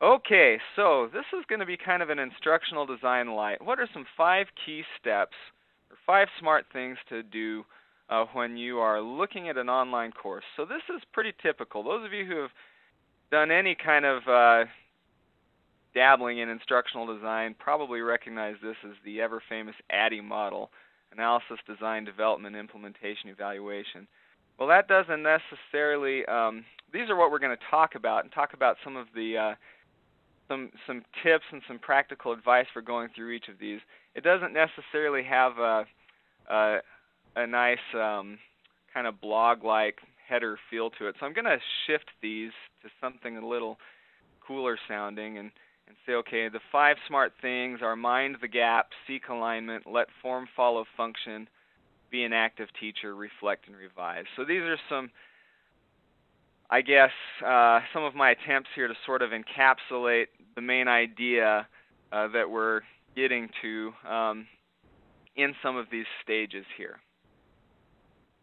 Okay, so this is going to be kind of an instructional design light. What are some 5 key steps or 5 smart things to do when you are looking at an online course? So this is pretty typical. Those of you who have done any kind of dabbling in instructional design probably recognize this as the ever-famous ADDIE model: analysis, design, development, implementation, evaluation. Well, that doesn't necessarily, these are what we're going to talk about, and talk about some of the some tips and some practical advice for going through each of these. It doesn't necessarily have a nice kind of blog-like header feel to it. So I'm going to shift these to something a little cooler sounding and say, okay, the 5 smart things are: mind the gap, seek alignment, let form follow function, be an active teacher, reflect and revise. So these are some, I guess, some of my attempts here to sort of encapsulate the main idea that we're getting to in some of these stages here.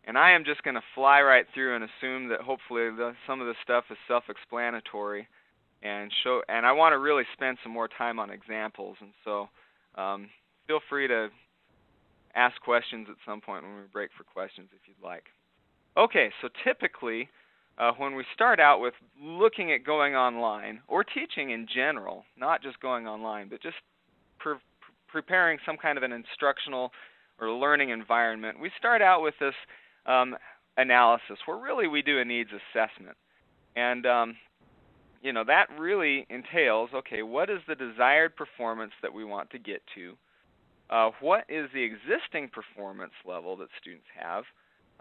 And I am just going to fly right through and assume that hopefully some of the stuff is self-explanatory, and I want to really spend some more time on examples. And so feel free to ask questions at some point when we break for questions if you'd like. Okay, so typically when we start out with looking at going online, or teaching in general, not just going online, but just preparing some kind of an instructional or learning environment, we start out with this analysis where really we do a needs assessment. And that really entails, okay, what is the desired performance that we want to get to? What is the existing performance level that students have?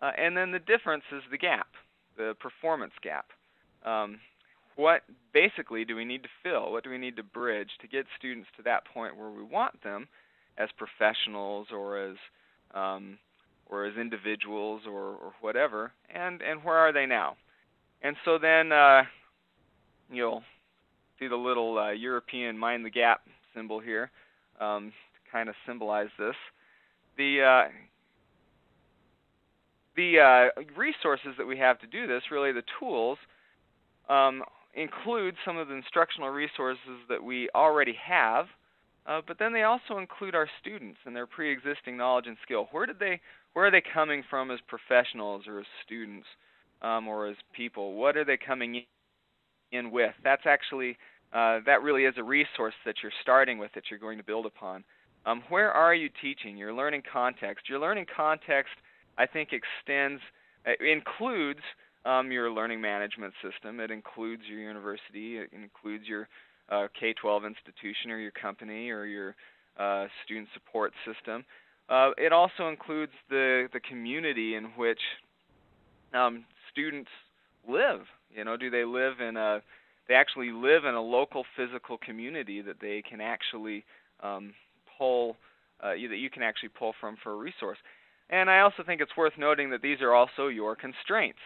And then the difference is the gap, the performance gap. What basically do we need to fill? What do we need to bridge to get students to that point where we want them as professionals or as individuals or whatever? And where are they now? And so then you'll see the little European mind the gap symbol here to kind of symbolize this. The resources that we have to do this, really the tools, include some of the instructional resources that we already have, but then they also include our students and their pre-existing knowledge and skill. Where are they coming from as professionals or as students or as people? What are they coming in with? That's actually, that really is a resource that you're starting with, that you're going to build upon. Where are you teaching? Your learning context. Your learning context, I think, includes your learning management system. It includes your university. It includes your K-12 institution or your company or your student support system. It also includes the community in which students live. Do they live in they actually live in a local physical community that they can actually that you can actually pull from for a resource. And I also think it's worth noting that these are also your constraints.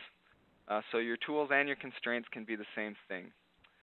So your tools and your constraints can be the same thing.